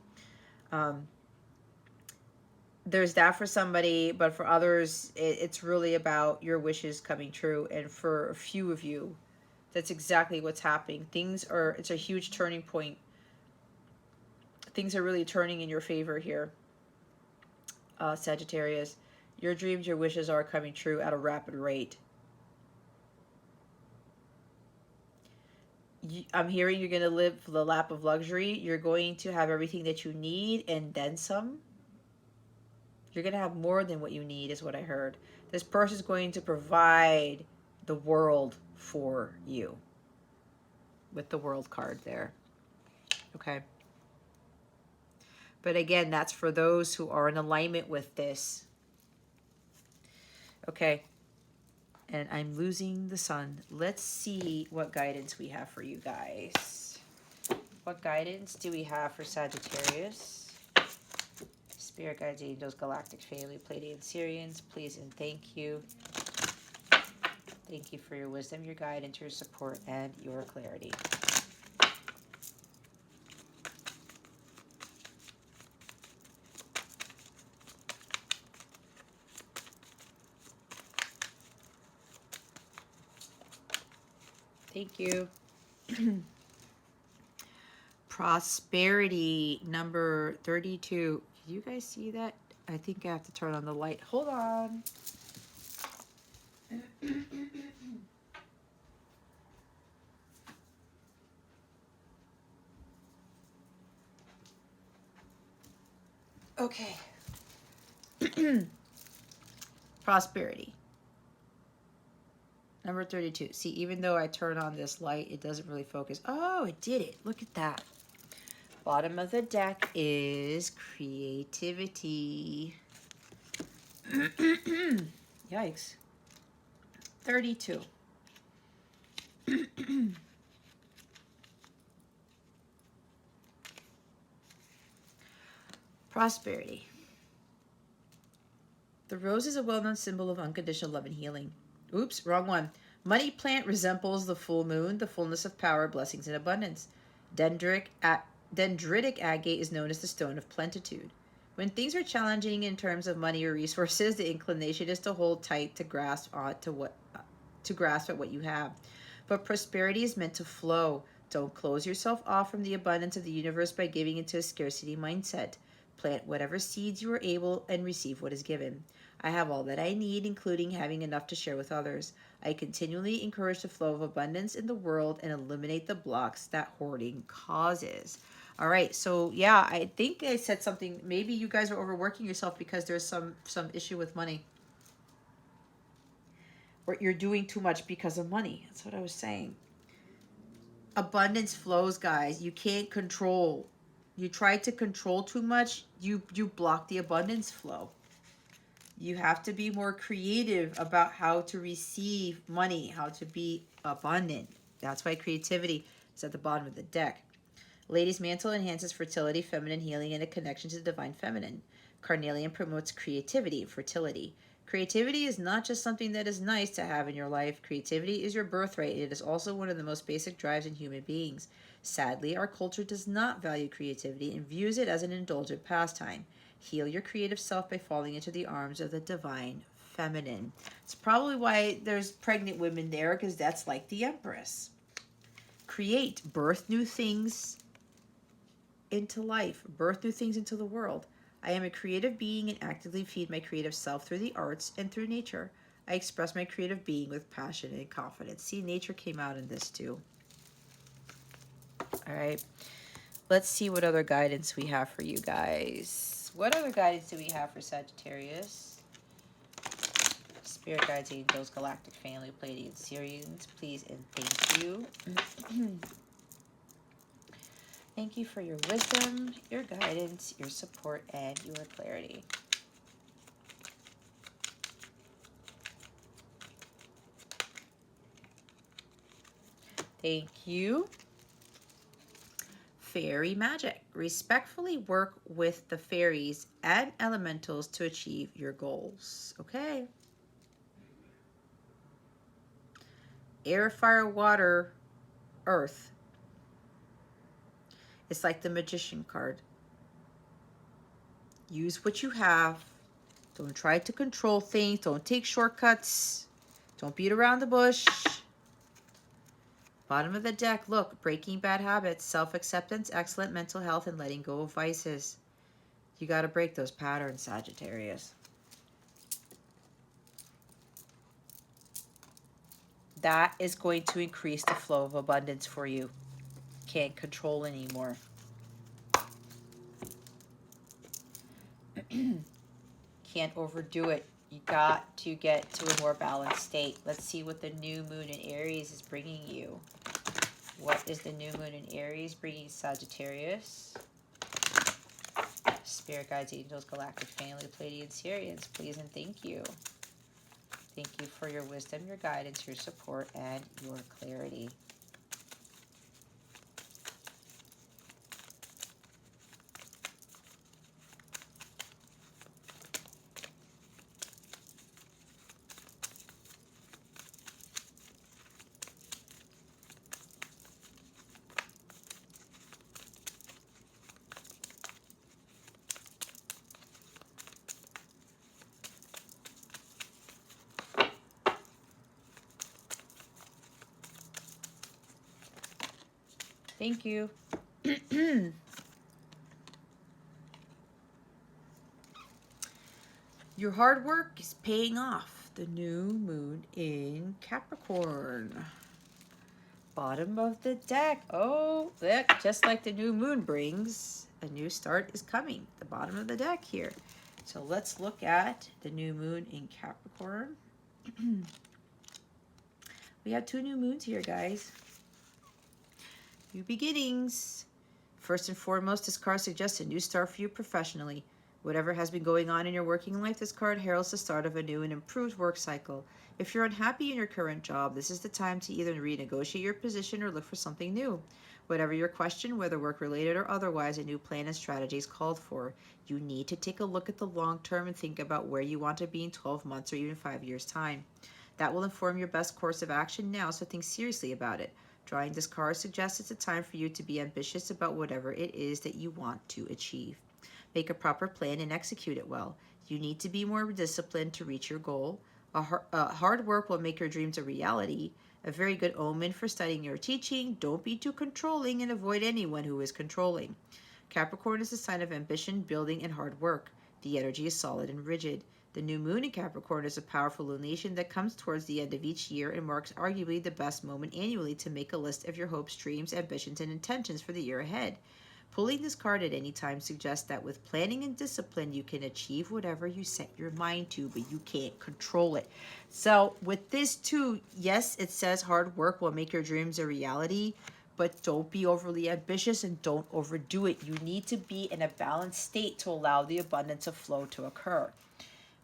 There's that for somebody, but for others, it's really about your wishes coming true. And for a few of you, that's exactly what's happening. It's a huge turning point. Things are really turning in your favor here, Sagittarius. Your dreams, your wishes are coming true at a rapid rate. I'm hearing you're going to live the lap of luxury. You're going to have everything that you need and then some. You're going to have more than what you need is what I heard. This person is going to provide the world for you. With the world card there. Okay. But again, that's for those who are in alignment with this. Okay. And I'm losing the sun. Let's see what guidance we have for you guys. What guidance do we have for Sagittarius? Spirit guides, angels, galactic family, Pleiadian Syrians, please and thank you. Thank you for your wisdom, your guidance, your support, and your clarity. Thank you. Prosperity, number 32. Can you guys see that? I think I have to turn on the light. Hold on. Okay. Prosperity. Number 32. See, even though I turn on this light, it doesn't really focus. Oh, it did it. Look at that. Bottom of the deck is creativity. Yikes. 32. Prosperity. The rose is a well-known symbol of unconditional love and healing. Oops, wrong one. Money plant resembles the full moon, the fullness of power, blessings, and abundance. Dendritic agate is known as the stone of plenitude. When things are challenging in terms of money or resources, the inclination is to hold tight to grasp at what you have. But prosperity is meant to flow. Don't close yourself off from the abundance of the universe by giving into a scarcity mindset. Plant whatever seeds you are able and receive what is given. I have all that I need, including having enough to share with others. I continually encourage the flow of abundance in the world and eliminate the blocks that hoarding causes. All right, so yeah, I think I said something. Maybe you guys are overworking yourself because there's some issue with money, or you're doing too much because of money. That's what I was saying. Abundance flows, guys. You can't control. You try to control too much, you block the abundance flow. You have to be more creative about how to receive money, how to be abundant. That's why creativity is at the bottom of the deck. Ladies' mantle enhances fertility, feminine healing, and a connection to the divine feminine. Carnelian promotes creativity, fertility. Creativity is not just something that is nice to have in your life. Creativity is your birthright. It is also one of the most basic drives in human beings. Sadly, our culture does not value creativity and views it as an indulgent pastime. Heal your creative self by falling into the arms of the divine feminine. It's probably why there's pregnant women there, because that's like the Empress. Create, birth new things into life, birth new things into the world. I am a creative being and actively feed my creative self through the arts and through nature. I express my creative being with passion and confidence. See, nature came out in this too. All right. Let's see what other guidance we have for you guys. What other guidance do we have for Sagittarius? Spirit guides, angels, galactic family, Pleiadians, Sirians, please and thank you. Thank you for your wisdom, your guidance, your support, and your clarity. Thank you. Fairy magic. Respectfully work with the fairies and elementals to achieve your goals. Okay. Air, fire, water, earth. It's like the magician card. Use what you have. Don't try to control things. Don't take shortcuts. Don't beat around the bush. Bottom of the deck, look, breaking bad habits, self-acceptance, excellent mental health, and letting go of vices. You got to break those patterns, Sagittarius. That is going to increase the flow of abundance for you. Can't control anymore. Can't overdo it. You got to get to a more balanced state. Let's see what the new moon in Aries is bringing you. What is the new moon in Aries bringing Sagittarius? Spirit guides, angels, galactic family, Pleiadians, Sirians, please and thank you. Thank you for your wisdom, your guidance, your support, and your clarity. Thank you. Your hard work is paying off. The new moon in Capricorn. Bottom of the deck. Oh, look, just like the new moon brings, a new start is coming. The bottom of the deck here. So let's look at the new moon in Capricorn. We have 2 new moons here, guys. New beginnings. First and foremost, this card suggests a new start for you professionally. Whatever has been going on in your working life, this card heralds the start of a new and improved work cycle. If you're unhappy in your current job, this is the time to either renegotiate your position or look for something new. Whatever your question, whether work-related or otherwise, a new plan and strategy is called for. You need to take a look at the long term and think about where you want to be in 12 months or even 5 years' time. That will inform your best course of action now, so think seriously about it. Drawing this card suggests it's a time for you to be ambitious about whatever it is that you want to achieve. Make a proper plan and execute it well. You need to be more disciplined to reach your goal. Hard work will make your dreams a reality. A very good omen for studying or teaching. Don't be too controlling and avoid anyone who is controlling. Capricorn is a sign of ambition, building, and hard work. The energy is solid and rigid. The new moon in Capricorn is a powerful lunation that comes towards the end of each year and marks arguably the best moment annually to make a list of your hopes, dreams, ambitions, and intentions for the year ahead. Pulling this card at any time suggests that with planning and discipline, you can achieve whatever you set your mind to, but you can't control it. So with this too, yes, it says hard work will make your dreams a reality, but don't be overly ambitious and don't overdo it. You need to be in a balanced state to allow the abundance of flow to occur.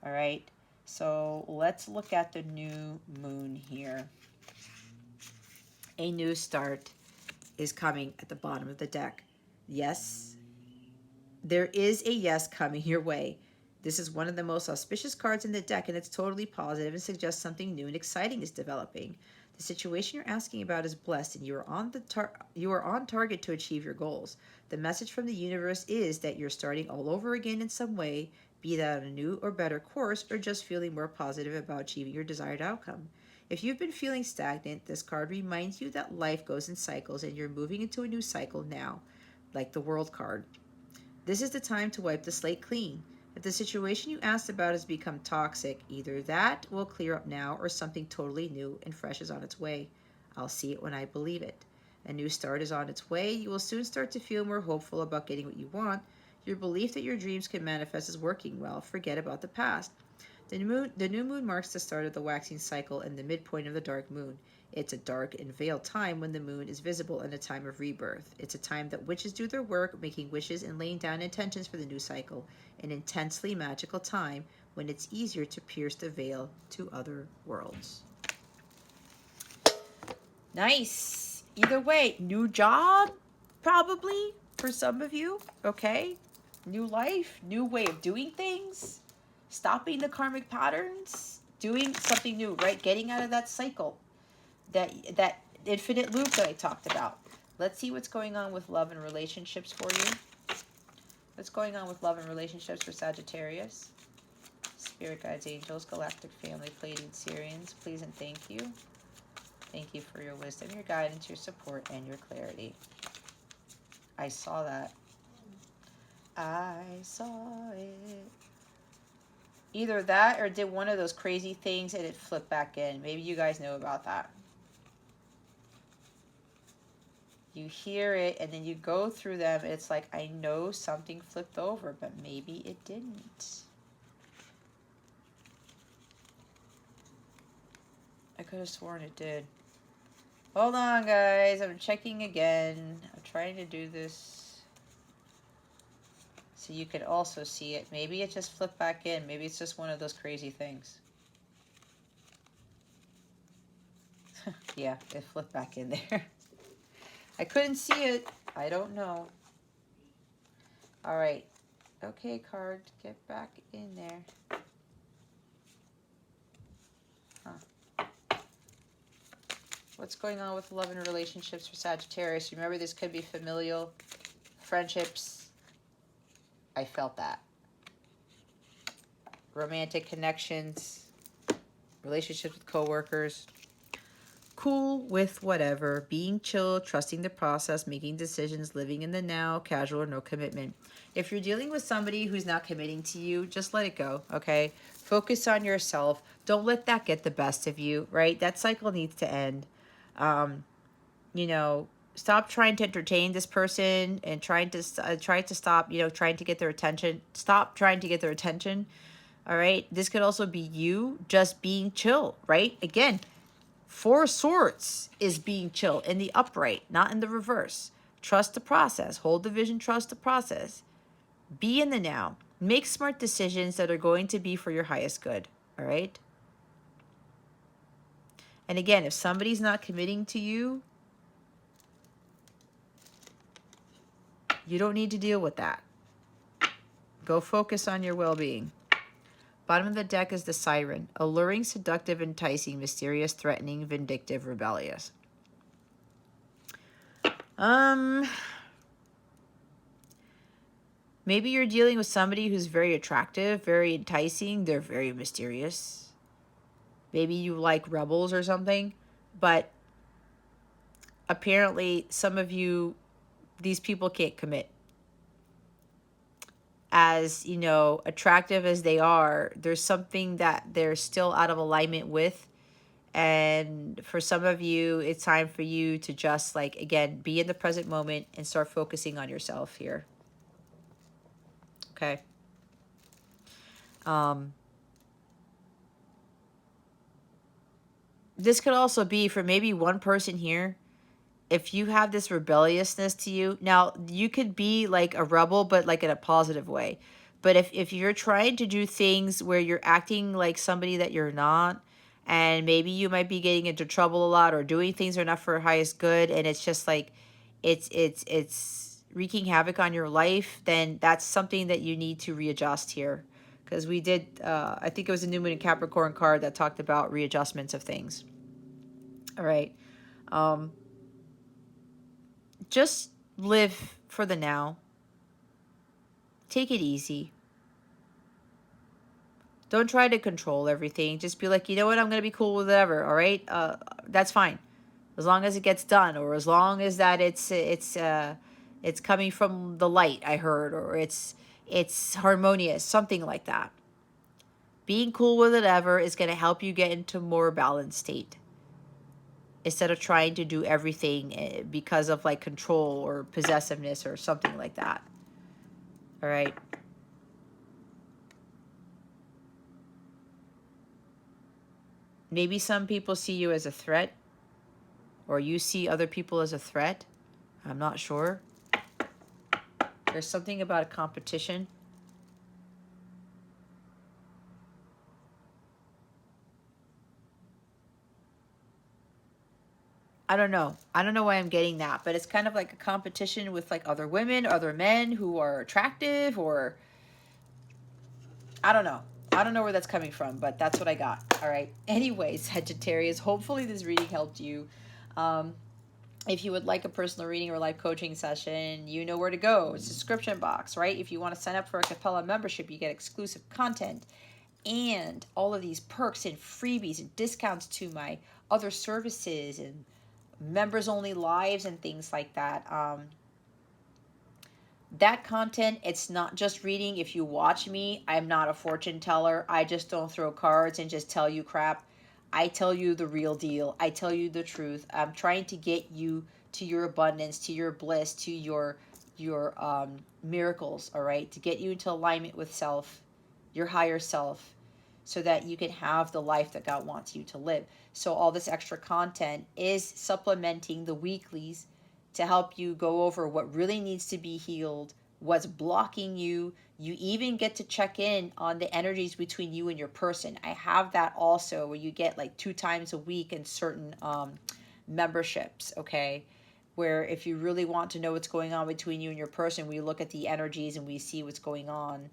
All right, so let's look at the new moon here. A new start is coming at the bottom of the deck. Yes, there is a yes coming your way. This is one of the most auspicious cards in the deck, and it's totally positive and suggests something new and exciting is developing. The situation you're asking about is blessed, and you are on target to achieve your goals. The message from the universe is that you're starting all over again in some way, be that on a new or better course, or just feeling more positive about achieving your desired outcome. If you've been feeling stagnant, this card reminds you that life goes in cycles, and you're moving into a new cycle now, like the World card. This is the time to wipe the slate clean. If the situation you asked about has become toxic, either that will clear up now or something totally new and fresh is on its way. I'll see it when I believe it. A new start is on its way. You will soon start to feel more hopeful about getting what you want. Your belief that your dreams can manifest is working well. Forget about the past. The new moon marks the start of the waxing cycle and the midpoint of the dark moon. It's a dark and veiled time when the moon is visible and a time of rebirth. It's a time that witches do their work, making wishes and laying down intentions for the new cycle. An intensely magical time when it's easier to pierce the veil to other worlds. Nice. Either way, new job, probably, for some of you, okay? New life, new way of doing things, stopping the karmic patterns, doing something new, right? Getting out of that cycle, that infinite loop that I talked about. Let's see what's going on with love and relationships for you. What's going on with love and relationships for Sagittarius? Spirit guides, angels, galactic family, Pleiadian Syrians, please and thank you. Thank you for your wisdom, your guidance, your support, and your clarity. I saw that. I saw it. Either that or did one of those crazy things and it flipped back in. Maybe you guys know about that. You hear it and then you go through them. It's like, I know something flipped over, but maybe it didn't. I could have sworn it did. Hold on, guys. I'm checking again. I'm trying to do this so you could also see it. Maybe it just flipped back in. Maybe it's just one of those crazy things. Yeah, it flipped back in there. I couldn't see it. I don't know. All right. Okay, card, get back in there. What's going on with love and relationships for Sagittarius? Remember, this could be familial, friendships. I felt that. Romantic connections, relationships with coworkers. Cool with whatever, being chill, trusting the process, making decisions, living in the now, casual or no commitment. If you're dealing with somebody who's not committing to you, just let it go, okay? Focus on yourself. Don't let that get the best of you, right? That cycle needs to end. You know, stop trying to entertain this person and trying to stop, you know, trying to get their attention. Stop trying to get their attention. All right. This could also be you just being chill, right? Again, Four of Swords is being chill in the upright, not in the reverse. Trust the process. Hold the vision, trust the process. Be in the now. Make smart decisions that are going to be for your highest good. All right? And again, if somebody's not committing to you, you don't need to deal with that. Go focus on your well-being. Bottom of the deck is the Siren. Alluring, seductive, enticing, mysterious, threatening, vindictive, rebellious. Maybe you're dealing with somebody who's very attractive, very enticing. They're very mysterious. Maybe you like rebels or something. But apparently some of you, these people can't commit. As, you know, attractive as they are, there's something that they're still out of alignment with. And for some of you, it's time for you to just, like, again, be in the present moment and start focusing on yourself here. Okay. This could also be for maybe one person here. If you have this rebelliousness to you, now you could be like a rebel, but like in a positive way. But if you're trying to do things where you're acting like somebody that you're not, and maybe you might be getting into trouble a lot or doing things that are not for your highest good, and it's just like it's wreaking havoc on your life, then that's something that you need to readjust here. Because we did, I think it was a New Moon in Capricorn card that talked about readjustments of things. All right. Just live for the now. Take it easy. Don't try to control everything. Just be like, you know what, I'm going to be cool with whatever, all right? That's fine. As long as it gets done, or as long as that it's coming from the light, I heard, or it's harmonious, something like that. Being cool with whatever is going to help you get into more balanced state, instead of trying to do everything because of like control or possessiveness or something like that. All right. Maybe some people see you as a threat, or you see other people as a threat. I'm not sure. There's something about a competition. I don't know. I don't know why I'm getting that, but it's kind of like a competition with like other women, other men who are attractive, or I don't know. I don't know where that's coming from, but that's what I got. All right. Anyways, Sagittarius, hopefully this reading helped you. If you would like a personal reading or live coaching session, you know where to go. It's a description box, right? If you want to sign up for a Capella membership, you get exclusive content and all of these perks and freebies and discounts to my other services and members only lives and things like that. That content, it's not just reading. If you watch me, I'm not a fortune teller. I just don't throw cards and just tell you crap. I tell you the real deal. I tell you the truth. I'm trying to get you to your abundance, to your bliss, to your miracles, all right? To get you into alignment with self, your higher self, so that you can have the life that God wants you to live. So all this extra content is supplementing the weeklies to help you go over what really needs to be healed, what's blocking you. You even get to check in on the energies between you and your person. I have that also, where you get like 2 times a week in certain memberships, okay? Where if you really want to know what's going on between you and your person, we look at the energies and we see what's going on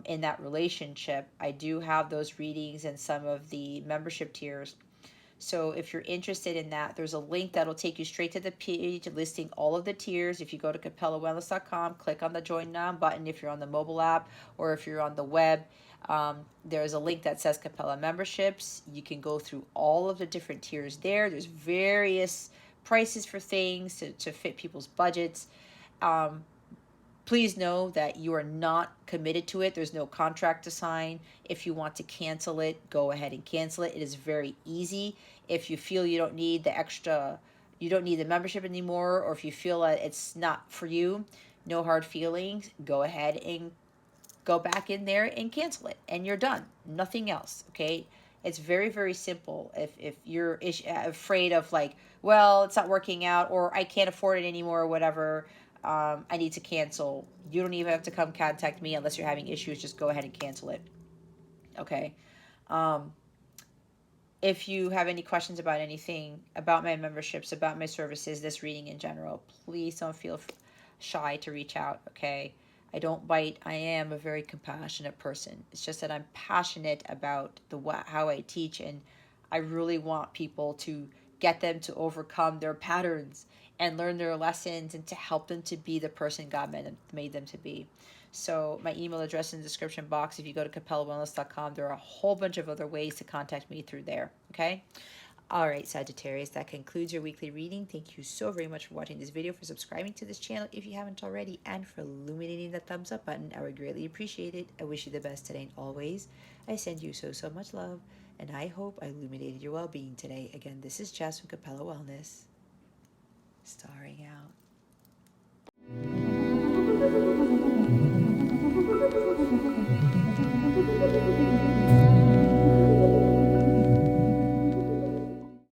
in that relationship. I do have those readings and some of the membership tiers. So if you're interested in that, there's a link that'll take you straight to the page listing all of the tiers. If you go to capellawellness.com, click on the Join Now button if you're on the mobile app, or if you're on the web, there's a link that says Capella Memberships. You can go through all of the different tiers there. There's various prices for things to fit people's budgets. Please know that you are not committed to it. There's no contract to sign. If you want to cancel it, go ahead and cancel it. It is very easy. If you feel you don't need the extra, you don't need the membership anymore, or if you feel that it's not for you, no hard feelings, go ahead and go back in there and cancel it, and you're done. Nothing else, okay? It's very, very simple. If you're afraid of like, well, it's not working out, or I can't afford it anymore, or whatever, I need to cancel. You don't even have to come contact me unless you're having issues. Just go ahead and cancel it. Okay. Um, if you have any questions about anything, about my memberships, about my services, this reading in general, please don't feel shy to reach out. Okay. I don't bite. I am a very compassionate person. It's just that I'm passionate about how I teach, and I really want people to get them to overcome their patterns and learn their lessons, and to help them to be the person God made them to be. So my email address in the description box. If you go to capellawellness.com, there are a whole bunch of other ways to contact me through there. Okay. All right, Sagittarius, that concludes your weekly reading. Thank you so very much for watching this video, for subscribing to this channel if you haven't already, and for illuminating that thumbs up button. I would greatly appreciate it. I wish you the best today and always. I send you so, so much love, and I hope I illuminated your well-being today. Again, this is Jess from Capella Wellness, starring out.